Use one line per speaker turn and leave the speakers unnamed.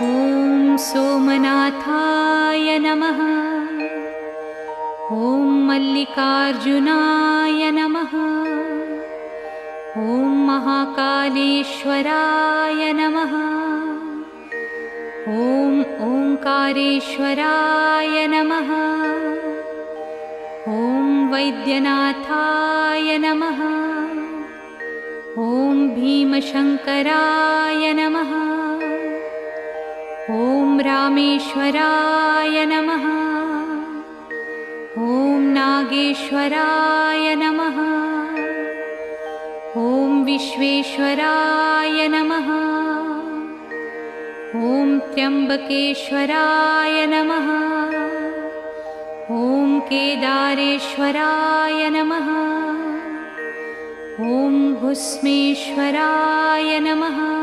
ॐ सोमनाथाय नमः। ॐ मल्लिकार्जुनाय नमः। ॐ महाकालेश्वराय नमः। ॐ ओंकारेश्वराय नमः। ॐ वैद्यनाथाय नमः। ॐ भीमशंकराय नमः। ॐ रामेश्वराय नमः। ॐ नागेश्वराय नमः। ॐ विश्वेश्वराय नमः। ॐ त्र्यंबकेश्वराय नमः। ॐ केदारेश्वराय नमः। ॐ भुस्मेश्वराय नमः।